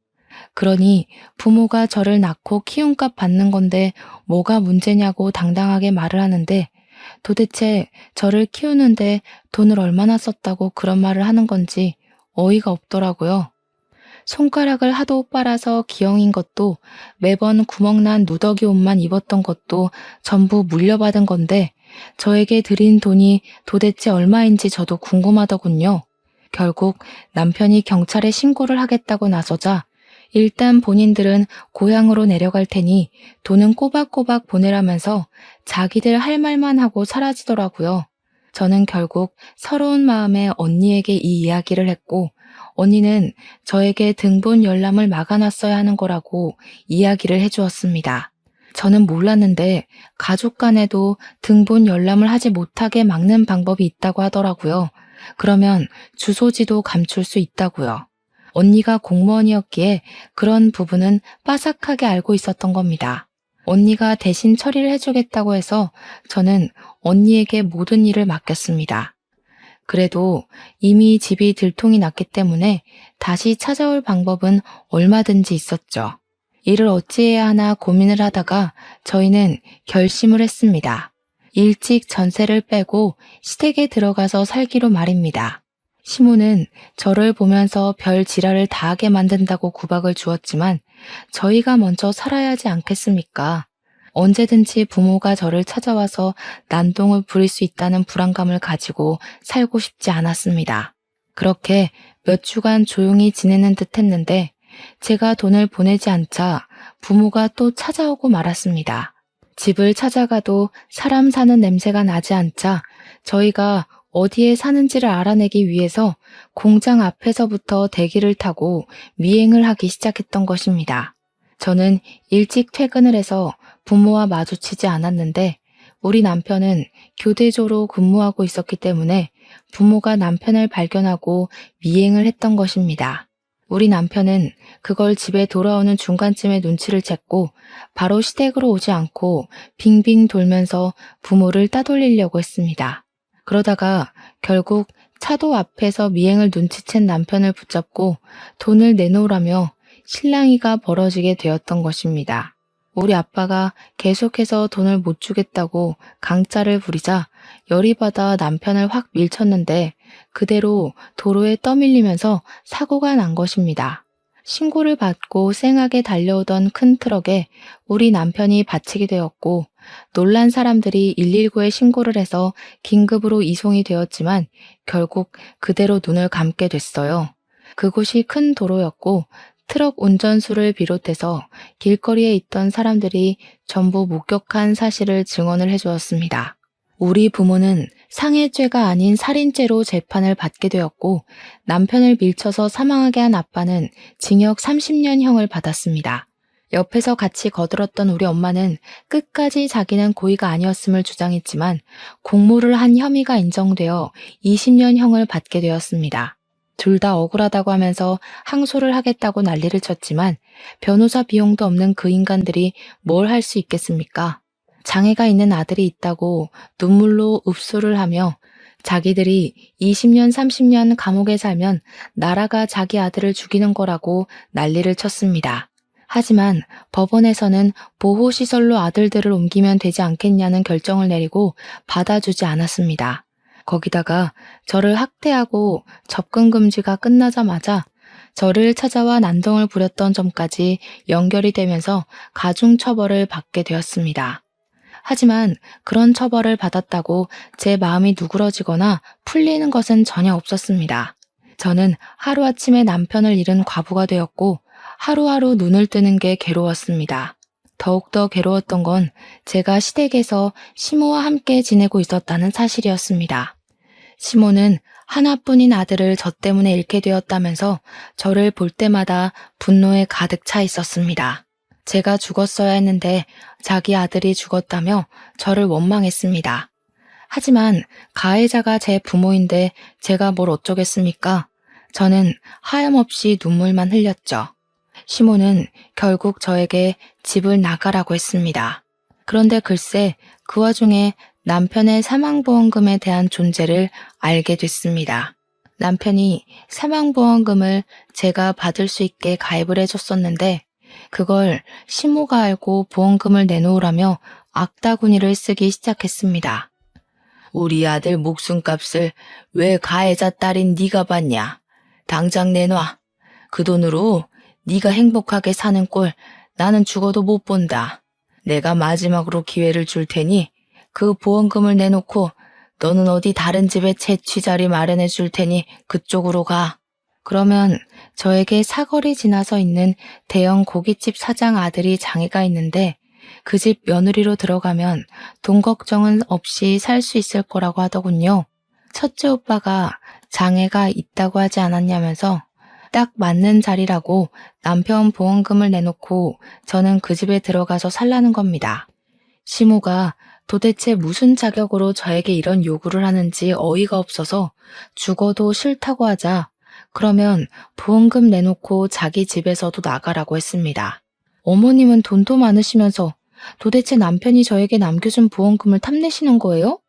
그러니 부모가 저를 낳고 키움값 받는 건데 뭐가 문제냐고 당당하게 말을 하는데 도대체 저를 키우는데 돈을 얼마나 썼다고 그런 말을 하는 건지 어이가 없더라고요. 손가락을 하도 빨아서 기형인 것도 매번 구멍난 누더기 옷만 입었던 것도 전부 물려받은 건데 저에게 드린 돈이 도대체 얼마인지 저도 궁금하더군요. 결국 남편이 경찰에 신고를 하겠다고 나서자 일단 본인들은 고향으로 내려갈 테니 돈은 꼬박꼬박 보내라면서 자기들 할 말만 하고 사라지더라고요. 저는 결국 서러운 마음에 언니에게 이 이야기를 했고 언니는 저에게 등본 열람을 막아놨어야 하는 거라고 이야기를 해주었습니다. 저는 몰랐는데 가족 간에도 등본 열람을 하지 못하게 막는 방법이 있다고 하더라고요. 그러면 주소지도 감출 수 있다고요. 언니가 공무원이었기에 그런 부분은 빠삭하게 알고 있었던 겁니다. 언니가 대신 처리를 해주겠다고 해서 저는 언니에게 모든 일을 맡겼습니다. 그래도 이미 집이 들통이 났기 때문에 다시 찾아올 방법은 얼마든지 있었죠. 이를 어찌해야 하나 고민을 하다가 저희는 결심을 했습니다. 일찍 전세를 빼고 시댁에 들어가서 살기로 말입니다. 시모는 저를 보면서 별 지랄을 다 하게 만든다고 구박을 주었지만 저희가 먼저 살아야 하지 않겠습니까? 언제든지 부모가 저를 찾아와서 난동을 부릴 수 있다는 불안감을 가지고 살고 싶지 않았습니다. 그렇게 몇 주간 조용히 지내는 듯 했는데 제가 돈을 보내지 않자 부모가 또 찾아오고 말았습니다. 집을 찾아가도 사람 사는 냄새가 나지 않자 저희가 어디에 사는지를 알아내기 위해서 공장 앞에서부터 대기를 타고 미행을 하기 시작했던 것입니다. 저는 일찍 퇴근을 해서 부모와 마주치지 않았는데 우리 남편은 교대조로 근무하고 있었기 때문에 부모가 남편을 발견하고 미행을 했던 것입니다. 우리 남편은 그걸 집에 돌아오는 중간쯤에 눈치를 챘고 바로 시댁으로 오지 않고 빙빙 돌면서 부모를 따돌리려고 했습니다. 그러다가 결국 차도 앞에서 미행을 눈치챈 남편을 붙잡고 돈을 내놓으라며 실랑이가 벌어지게 되었던 것입니다. 우리 아빠가 계속해서 돈을 못 주겠다고 강짜를 부리자 열이 받아 남편을 확 밀쳤는데 그대로 도로에 떠밀리면서 사고가 난 것입니다. 신고를 받고 쌩하게 달려오던 큰 트럭에 우리 남편이 받치게 되었고, 놀란 사람들이 119에 신고를 해서 긴급으로 이송이 되었지만 결국 그대로 눈을 감게 됐어요. 그곳이 큰 도로였고 트럭 운전수를 비롯해서 길거리에 있던 사람들이 전부 목격한 사실을 증언을 해주었습니다. 우리 부모는 상해죄가 아닌 살인죄로 재판을 받게 되었고 남편을 밀쳐서 사망하게 한 아빠는 징역 30년형을 받았습니다. 옆에서 같이 거들었던 우리 엄마는 끝까지 자기는 고의가 아니었음을 주장했지만 공모를 한 혐의가 인정되어 20년형을 받게 되었습니다. 둘 다 억울하다고 하면서 항소를 하겠다고 난리를 쳤지만 변호사 비용도 없는 그 인간들이 뭘 할 수 있겠습니까? 장애가 있는 아들이 있다고 눈물로 읍소를 하며 자기들이 20년, 30년 감옥에 살면 나라가 자기 아들을 죽이는 거라고 난리를 쳤습니다. 하지만 법원에서는 보호시설로 아들들을 옮기면 되지 않겠냐는 결정을 내리고 받아주지 않았습니다. 거기다가 저를 학대하고 접근 금지가 끝나자마자 저를 찾아와 난동을 부렸던 점까지 연결이 되면서 가중처벌을 받게 되었습니다. 하지만 그런 처벌을 받았다고 제 마음이 누그러지거나 풀리는 것은 전혀 없었습니다. 저는 하루아침에 남편을 잃은 과부가 되었고 하루하루 눈을 뜨는 게 괴로웠습니다. 더욱더 괴로웠던 건 제가 시댁에서 시모와 함께 지내고 있었다는 사실이었습니다. 시모는 하나뿐인 아들을 저 때문에 잃게 되었다면서 저를 볼 때마다 분노에 가득 차 있었습니다. 제가 죽었어야 했는데 자기 아들이 죽었다며 저를 원망했습니다. 하지만 가해자가 제 부모인데 제가 뭘 어쩌겠습니까? 저는 하염없이 눈물만 흘렸죠. 시모는 결국 저에게 집을 나가라고 했습니다. 그런데 글쎄 그 와중에 남편의 사망보험금에 대한 존재를 알게 됐습니다. 남편이 사망보험금을 제가 받을 수 있게 가입을 해줬었는데 그걸 시모가 알고 보험금을 내놓으라며 악다구니를 쓰기 시작했습니다. 우리 아들 목숨값을 왜 가해자 딸인 네가 받냐? 당장 내놔. 그 돈으로 네가 행복하게 사는 꼴 나는 죽어도 못 본다. 내가 마지막으로 기회를 줄 테니 그 보험금을 내놓고 너는 어디 다른 집에 채취자리 마련해 줄 테니 그쪽으로 가. 그러면 저에게 사거리 지나서 있는 대형 고깃집 사장 아들이 장애가 있는데 그 집 며느리로 들어가면 돈 걱정은 없이 살 수 있을 거라고 하더군요. 첫째 오빠가 장애가 있다고 하지 않았냐면서 딱 맞는 자리라고 남편 보험금을 내놓고 저는 그 집에 들어가서 살라는 겁니다. 시모가 도대체 무슨 자격으로 저에게 이런 요구를 하는지 어이가 없어서 죽어도 싫다고 하자 그러면 보험금 내놓고 자기 집에서도 나가라고 했습니다. 어머님은 돈도 많으시면서 도대체 남편이 저에게 남겨준 보험금을 탐내시는 거예요?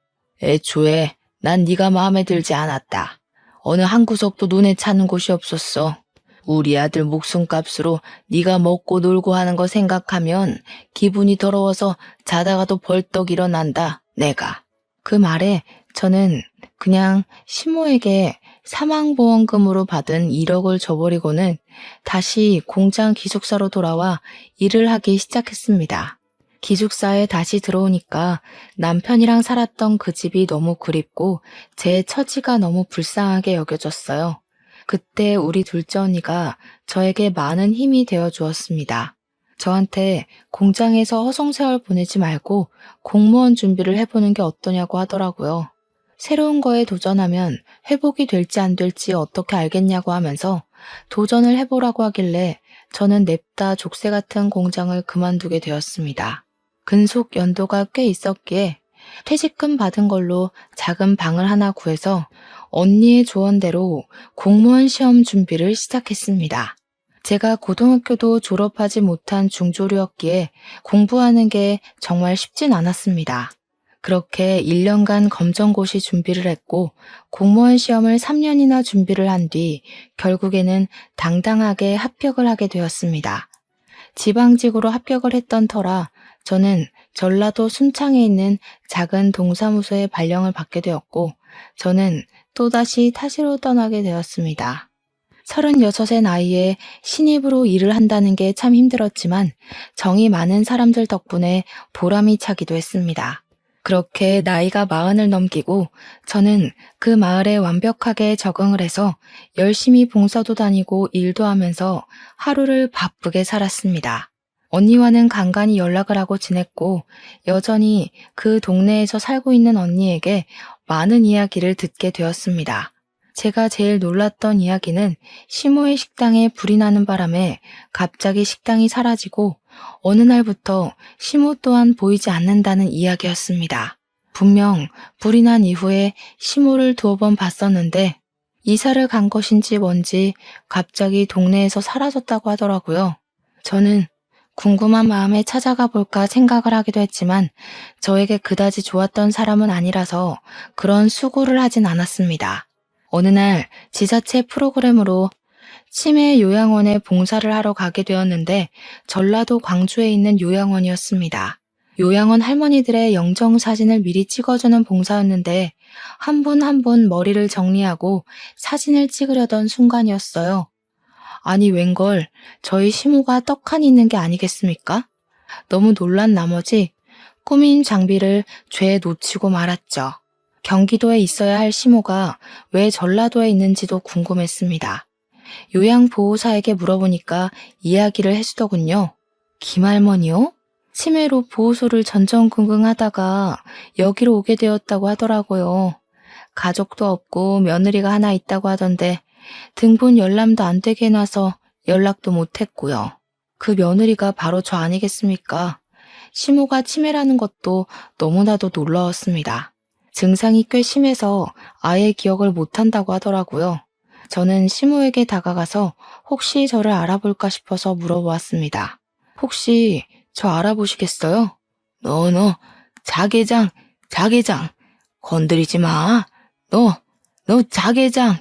애초에 난 네가 마음에 들지 않았다. 어느 한 구석도 눈에 차는 곳이 없었어. 우리 아들 목숨값으로 네가 먹고 놀고 하는 거 생각하면 기분이 더러워서 자다가도 벌떡 일어난다, 내가. 그 말에 저는 그냥 시모에게 사망보험금으로 받은 1억을 줘버리고는 다시 공장 기숙사로 돌아와 일을 하기 시작했습니다. 기숙사에 다시 들어오니까 남편이랑 살았던 그 집이 너무 그립고 제 처지가 너무 불쌍하게 여겨졌어요. 그때 우리 둘째 언니가 저에게 많은 힘이 되어 주었습니다. 저한테 공장에서 허송세월 보내지 말고 공무원 준비를 해보는 게 어떠냐고 하더라고요. 새로운 거에 도전하면 회복이 될지 안 될지 어떻게 알겠냐고 하면서 도전을 해보라고 하길래 저는 냅다 족쇄 같은 공장을 그만두게 되었습니다. 근속 연도가 꽤 있었기에 퇴직금 받은 걸로 작은 방을 하나 구해서 언니의 조언대로 공무원 시험 준비를 시작했습니다. 제가 고등학교도 졸업하지 못한 중졸이었기에 공부하는 게 정말 쉽진 않았습니다. 그렇게 1년간 검정고시 준비를 했고 공무원 시험을 3년이나 준비를 한 뒤 결국에는 당당하게 합격을 하게 되었습니다. 지방직으로 합격을 했던 터라 저는 전라도 순창에 있는 작은 동사무소에 발령을 받게 되었고 저는 또다시 타지로 떠나게 되었습니다. 36의 나이에 신입으로 일을 한다는 게 참 힘들었지만 정이 많은 사람들 덕분에 보람이 차기도 했습니다. 그렇게 나이가 40을 넘기고 저는 그 마을에 완벽하게 적응을 해서 열심히 봉사도 다니고 일도 하면서 하루를 바쁘게 살았습니다. 언니와는 간간히 연락을 하고 지냈고 여전히 그 동네에서 살고 있는 언니에게 많은 이야기를 듣게 되었습니다. 제가 제일 놀랐던 이야기는 시모의 식당에 불이 나는 바람에 갑자기 식당이 사라지고 어느 날부터 시모 또한 보이지 않는다는 이야기였습니다. 분명 불이 난 이후에 시모를 두어 번 봤었는데 이사를 간 것인지 뭔지 갑자기 동네에서 사라졌다고 하더라고요. 저는 궁금한 마음에 찾아가 볼까 생각을 하기도 했지만 저에게 그다지 좋았던 사람은 아니라서 그런 수고를 하진 않았습니다. 어느 날 지자체 프로그램으로 치매 요양원에 봉사를 하러 가게 되었는데 전라도 광주에 있는 요양원이었습니다. 요양원 할머니들의 영정 사진을 미리 찍어주는 봉사였는데 한 분 한 분 머리를 정리하고 사진을 찍으려던 순간이었어요. 아니 웬걸 저희 시모가 떡하니 있는 게 아니겠습니까? 너무 놀란 나머지 꾸민 장비를 죄에 놓치고 말았죠. 경기도에 있어야 할 시모가 왜 전라도에 있는지도 궁금했습니다. 요양보호사에게 물어보니까 이야기를 해주더군요. 김할머니요? 치매로 보호소를 전전긍긍하다가 여기로 오게 되었다고 하더라고요. 가족도 없고 며느리가 하나 있다고 하던데 등본 열람도 안 되게 해놔서 연락도 못했고요. 그 며느리가 바로 저 아니겠습니까? 시모가 치매라는 것도 너무나도 놀라웠습니다. 증상이 꽤 심해서 아예 기억을 못한다고 하더라고요. 저는 시모에게 다가가서 혹시 저를 알아볼까 싶어서 물어보았습니다. 혹시 저 알아보시겠어요? 너, 자개장, 건드리지 마. 너 자개장.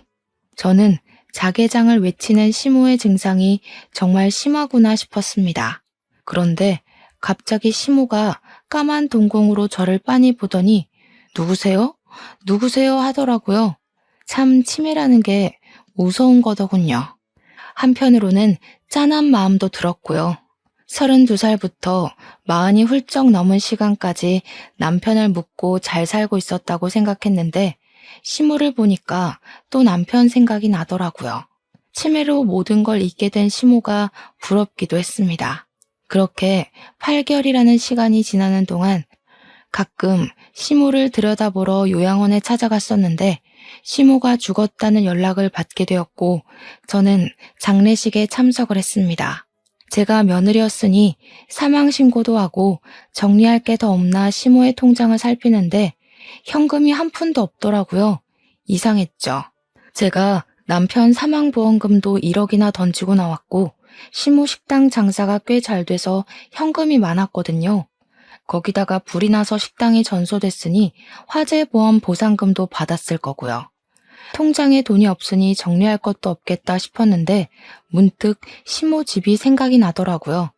저는 자개장을 외치는 시모의 증상이 정말 심하구나 싶었습니다. 그런데 갑자기 시모가 까만 동공으로 저를 빤히 보더니 누구세요? 누구세요? 하더라고요. 참 치매라는 게 무서운 거더군요. 한편으로는 짠한 마음도 들었고요. 32살부터 40이 훌쩍 넘은 시간까지 남편을 묻고 잘 살고 있었다고 생각했는데 시모를 보니까 또 남편 생각이 나더라고요. 치매로 모든 걸 잊게 된 시모가 부럽기도 했습니다. 그렇게 8개월이라는 시간이 지나는 동안 가끔 시모를 들여다보러 요양원에 찾아갔었는데 시모가 죽었다는 연락을 받게 되었고 저는 장례식에 참석을 했습니다. 제가 며느리였으니 사망신고도 하고 정리할 게 더 없나 시모의 통장을 살피는데 현금이 한 푼도 없더라고요. 이상했죠. 제가 남편 사망보험금도 1억이나 던지고 나왔고 시모 식당 장사가 꽤 잘 돼서 현금이 많았거든요. 거기다가 불이 나서 식당이 전소됐으니 화재보험 보상금도 받았을 거고요. 통장에 돈이 없으니 정리할 것도 없겠다 싶었는데 문득 시모 집이 생각이 나더라고요.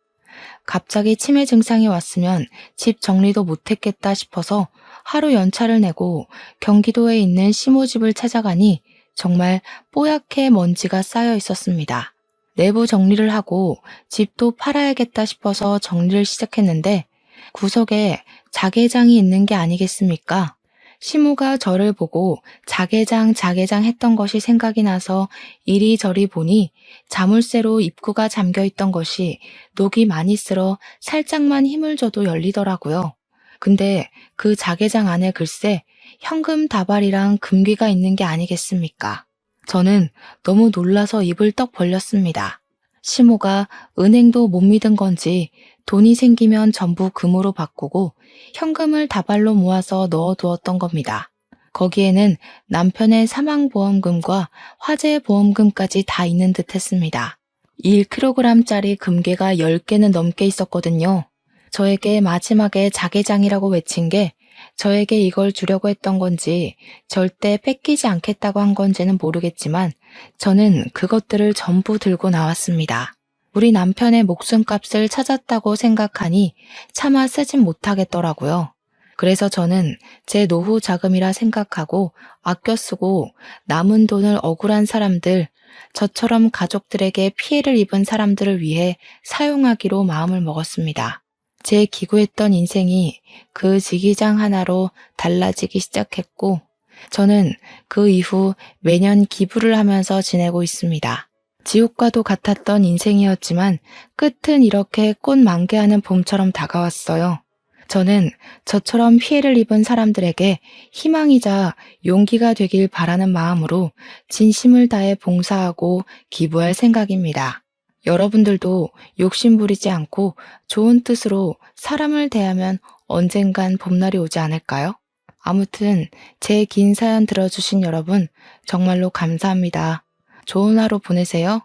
갑자기 치매 증상이 왔으면 집 정리도 못했겠다 싶어서 하루 연차를 내고 경기도에 있는 시모 집을 찾아가니 정말 뽀얗게 먼지가 쌓여 있었습니다. 내부 정리를 하고 집도 팔아야겠다 싶어서 정리를 시작했는데 구석에 자개장이 있는 게 아니겠습니까? 시모가 저를 보고 자개장 했던 것이 생각이 나서 이리저리 보니 자물쇠로 입구가 잠겨 있던 것이 녹이 많이 쓸어 살짝만 힘을 줘도 열리더라고요. 근데 그 자개장 안에 글쎄 현금 다발이랑 금괴가 있는 게 아니겠습니까? 저는 너무 놀라서 입을 떡 벌렸습니다. 시모가 은행도 못 믿은 건지 돈이 생기면 전부 금으로 바꾸고 현금을 다발로 모아서 넣어두었던 겁니다. 거기에는 남편의 사망보험금과 화재보험금까지 다 있는 듯 했습니다. 1kg짜리 금괴가 10개는 넘게 있었거든요. 저에게 마지막에 자개장이라고 외친 게 저에게 이걸 주려고 했던 건지 절대 뺏기지 않겠다고 한 건지는 모르겠지만 저는 그것들을 전부 들고 나왔습니다. 우리 남편의 목숨값을 찾았다고 생각하니 차마 쓰진 못하겠더라고요. 그래서 저는 제 노후 자금이라 생각하고 아껴 쓰고 남은 돈을 억울한 사람들, 저처럼 가족들에게 피해를 입은 사람들을 위해 사용하기로 마음을 먹었습니다. 제 기구했던 인생이 그 지기장 하나로 달라지기 시작했고, 저는 그 이후 매년 기부를 하면서 지내고 있습니다. 지옥과도 같았던 인생이었지만 끝은 이렇게 꽃 만개하는 봄처럼 다가왔어요. 저는 저처럼 피해를 입은 사람들에게 희망이자 용기가 되길 바라는 마음으로 진심을 다해 봉사하고 기부할 생각입니다. 여러분들도 욕심 부리지 않고 좋은 뜻으로 사람을 대하면 언젠간 봄날이 오지 않을까요? 아무튼 제 긴 사연 들어주신 여러분 정말로 감사합니다. 좋은 하루 보내세요.